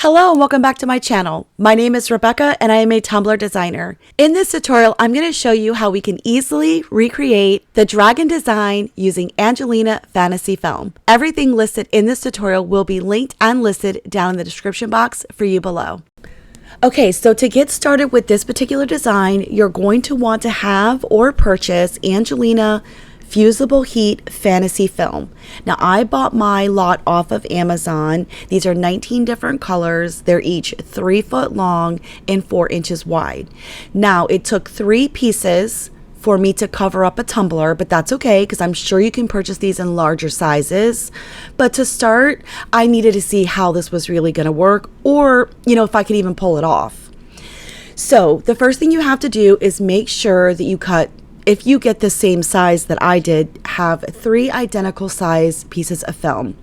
Hello and welcome back to my channel. My name is Rebecca and I am a Tumbler designer. In this tutorial, I'm going to show you how we can easily recreate the dragon design using Angelina fantasy foam. Everything listed in this tutorial will be linked and listed down in the description box for you below. Okay, so to get started with this particular design, you're going to want to have or purchase Angelina fusible heat fantasy film. Now I bought my lot off of Amazon. These are 19 different colors. They're each 3 foot long and 4 inches wide. Now it took 3 pieces for me to cover up a tumbler, but that's okay because I'm sure you can purchase these in larger sizes. But to start, I needed to see how this was really going to work, or if I could even pull it off. So the first thing you have to do is make sure that you cut, if you get the same size that I did, have 3 identical size pieces of film.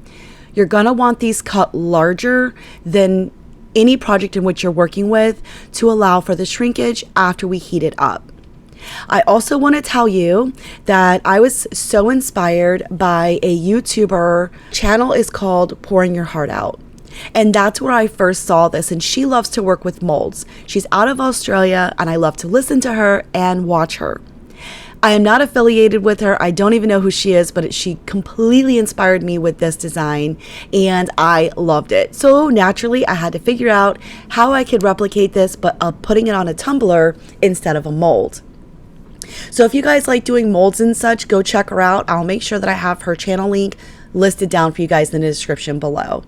You're gonna want these cut larger than any project in which you're working with to allow for the shrinkage after we heat it up. I also want to tell you that I was so inspired by a YouTuber. Channel is called Pouring Your Heart Out. And that's where I first saw this, and she loves to work with molds. She's out of Australia and I love to listen to her and watch her. I am not affiliated with her. I don't even know who she is, but she completely inspired me with this design and I loved it. So naturally, I had to figure out how I could replicate this, but putting it on a tumbler instead of a mold. So if you guys like doing molds and such, go check her out. I'll make sure that I have her channel link listed down for you guys in the description below.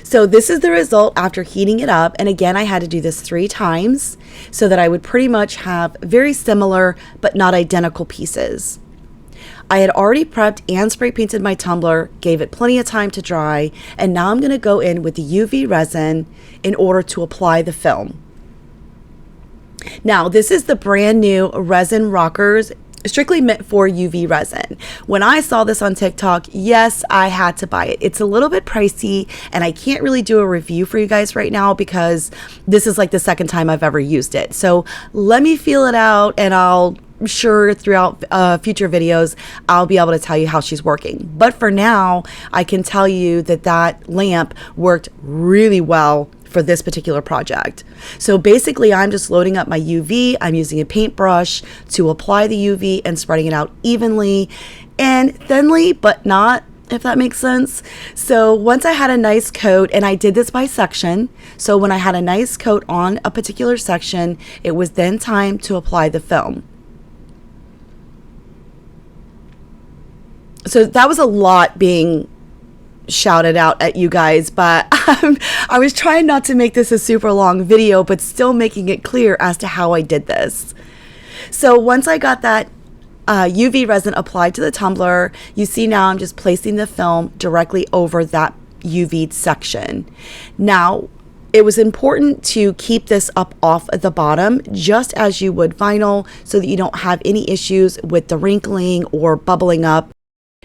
So this is the result after heating it up, and again I had to do this 3 times so that I would pretty much have very similar but not identical pieces. I had already prepped and spray painted my tumbler, gave it plenty of time to dry, and now I'm going to go in with the UV resin in order to apply the film. Now this is the brand new resin rockers, strictly meant for UV resin. When I saw this on TikTok, yes, I had to buy it. It's a little bit pricey and I can't really do a review for you guys right now because this is like the second time I've ever used it. So let me feel it out, and I'll sure throughout future videos I'll be able to tell you how she's working. But for now, I can tell you that that lamp worked really well for this particular project. So basically I'm just loading up my UV. I'm using a paintbrush to apply the UV and spreading it out evenly and thinly, but not, if that makes sense. So once I had a nice coat, and I did this by section, so when I had a nice coat on a particular section, it was then time to apply the film. So that was a lot being shouted out at you guys, but I was trying not to make this a super long video, but still making it clear as to how I did this. So once I got that UV resin applied to the tumbler, you see now I'm just placing the film directly over that UV'd section. Now it was important to keep this up off at the bottom, just as you would vinyl, so that you don't have any issues with the wrinkling or bubbling up.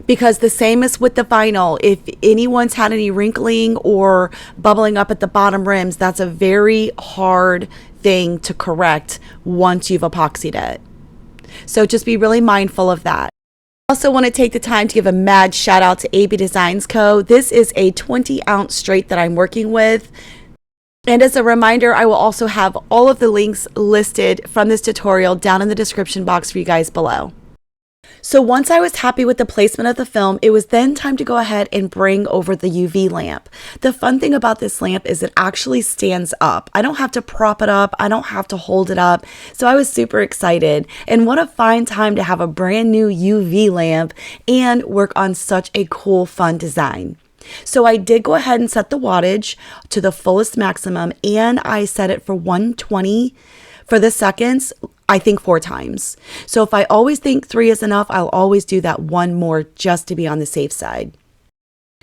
Because the same as with the vinyl, if anyone's had any wrinkling or bubbling up at the bottom rims, that's a very hard thing to correct once you've epoxied it. So just be really mindful of that. I also want to take the time to give a mad shout out to AB Designs Co. This is a 20-ounce straight that I'm working with. And as a reminder, I will also have all of the links listed from this tutorial down in the description box for you guys below. So once I was happy with the placement of the film, it was then time to go ahead and bring over the UV lamp. The fun thing about this lamp is it actually stands up. I don't have to prop it up. I don't have to hold it up. So I was super excited. And what a fine time to have a brand new UV lamp and work on such a cool, fun design. So I did go ahead and set the wattage to the fullest maximum, and I set it for 120 for the seconds, I think 4 times. So if I always think 3 is enough, I'll always do that 1 more just to be on the safe side.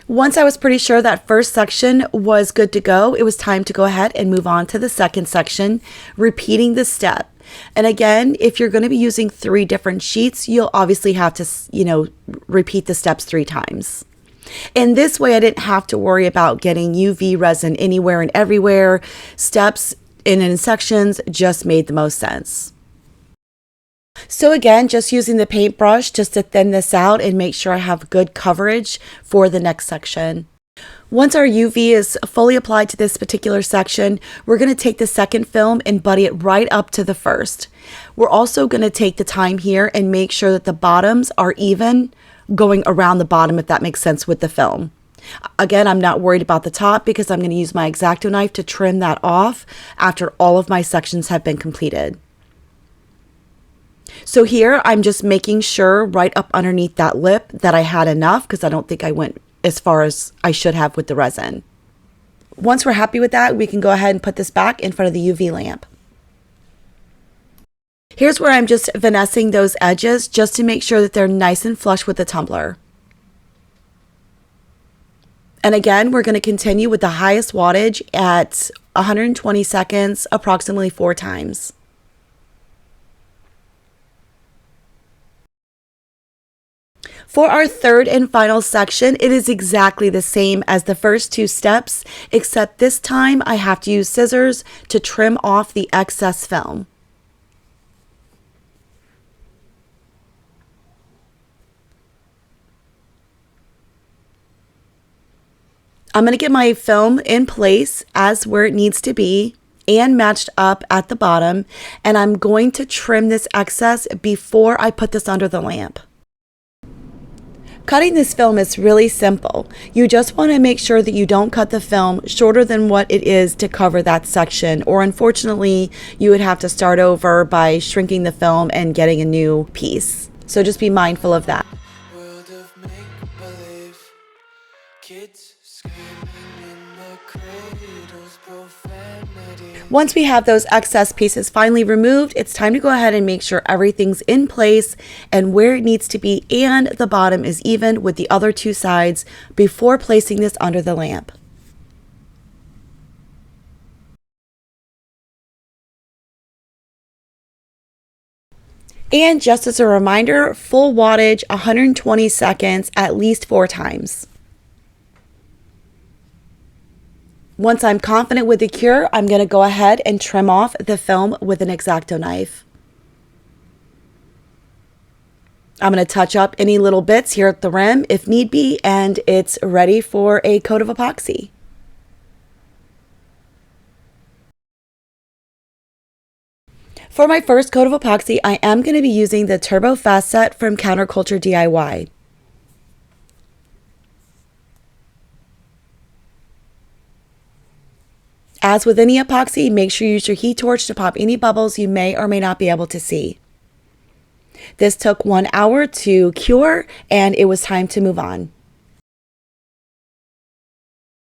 Once I was pretty sure that first section was good to go, it was time to go ahead and move on to the second section, repeating the step. And again, if you're going to be using 3 different sheets, you'll obviously have to, repeat the steps 3 times. And this way I didn't have to worry about getting UV resin anywhere and everywhere. Steps in sections just made the most sense. So again, just using the paintbrush just to thin this out and make sure I have good coverage for the next section. Once our UV is fully applied to this particular section, we're going to take the second film and buddy it right up to the first. We're also going to take the time here and make sure that the bottoms are even going around the bottom, if that makes sense with the film. Again, I'm not worried about the top because I'm going to use my X-Acto knife to trim that off after all of my sections have been completed. So here I'm just making sure right up underneath that lip that I had enough, because I don't think I went as far as I should have with the resin. Once we're happy with that, we can go ahead and put this back in front of the UV lamp. Here's where I'm just finessing those edges just to make sure that they're nice and flush with the tumbler. And again, we're going to continue with the highest wattage at 120 seconds, approximately 4 times. For our third and final section, it is exactly the same as the first 2 steps, except this time I have to use scissors to trim off the excess film. I'm going to get my film in place as where it needs to be and matched up at the bottom, and I'm going to trim this excess before I put this under the lamp. Cutting this film is really simple. You just want to make sure that you don't cut the film shorter than what it is to cover that section, or unfortunately, you would have to start over by shrinking the film and getting a new piece. So just be mindful of that. World of make-believe. Kids screaming in the cradles, profanity. Once we have those excess pieces finally removed, it's time to go ahead and make sure everything's in place and where it needs to be, and the bottom is even with the other 2 sides before placing this under the lamp. And just as a reminder, full wattage, 120 seconds, at least 4 times. Once I'm confident with the cure, I'm going to go ahead and trim off the film with an X-Acto knife. I'm going to touch up any little bits here at the rim if need be, and it's ready for a coat of epoxy. For my first coat of epoxy, I am going to be using the Turbo Fast Set from Counterculture DIY. As with any epoxy, make sure you use your heat torch to pop any bubbles you may or may not be able to see. This took 1 hour to cure, and it was time to move on.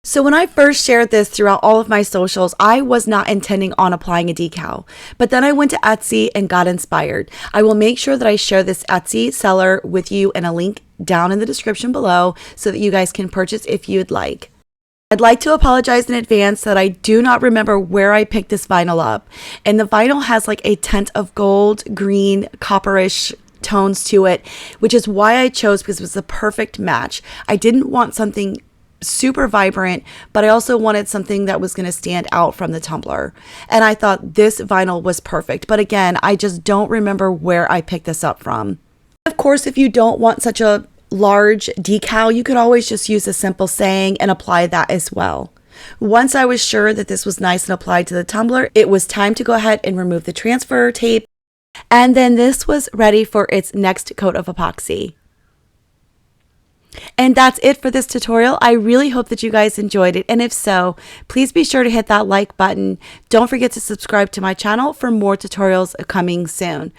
So when I first shared this throughout all of my socials, I was not intending on applying a decal, but then I went to Etsy and got inspired. I will make sure that I share this Etsy seller with you in a link down in the description below so that you guys can purchase if you'd like. I'd like to apologize in advance that I do not remember where I picked this vinyl up. And the vinyl has like a tint of gold, green, copperish tones to it, which is why I chose, because it was the perfect match. I didn't want something super vibrant, but I also wanted something that was going to stand out from the tumbler. And I thought this vinyl was perfect. But again, I just don't remember where I picked this up from. Of course, if you don't want such a large decal, you could always just use a simple saying and apply that as well. Once I was sure that this was nice and applied to the tumbler, it was time to go ahead and remove the transfer tape, and then this was ready for its next coat of epoxy. And that's it for this tutorial. I really hope that you guys enjoyed it, and if so, please be sure to hit that like button. Don't forget to subscribe to my channel for more tutorials coming soon.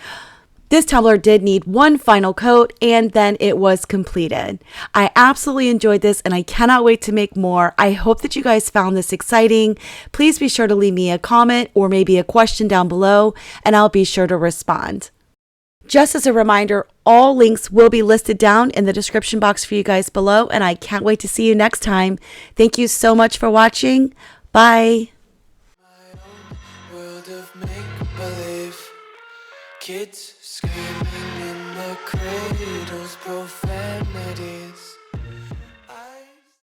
This tumbler did need one final coat, and then it was completed. I absolutely enjoyed this, and I cannot wait to make more. I hope that you guys found this exciting. Please be sure to leave me a comment or maybe a question down below, and I'll be sure to respond. Just as a reminder, all links will be listed down in the description box for you guys below, and I can't wait to see you next time. Thank you so much for watching. Bye. World of make-believe. Kids screaming in the cradles, profanities.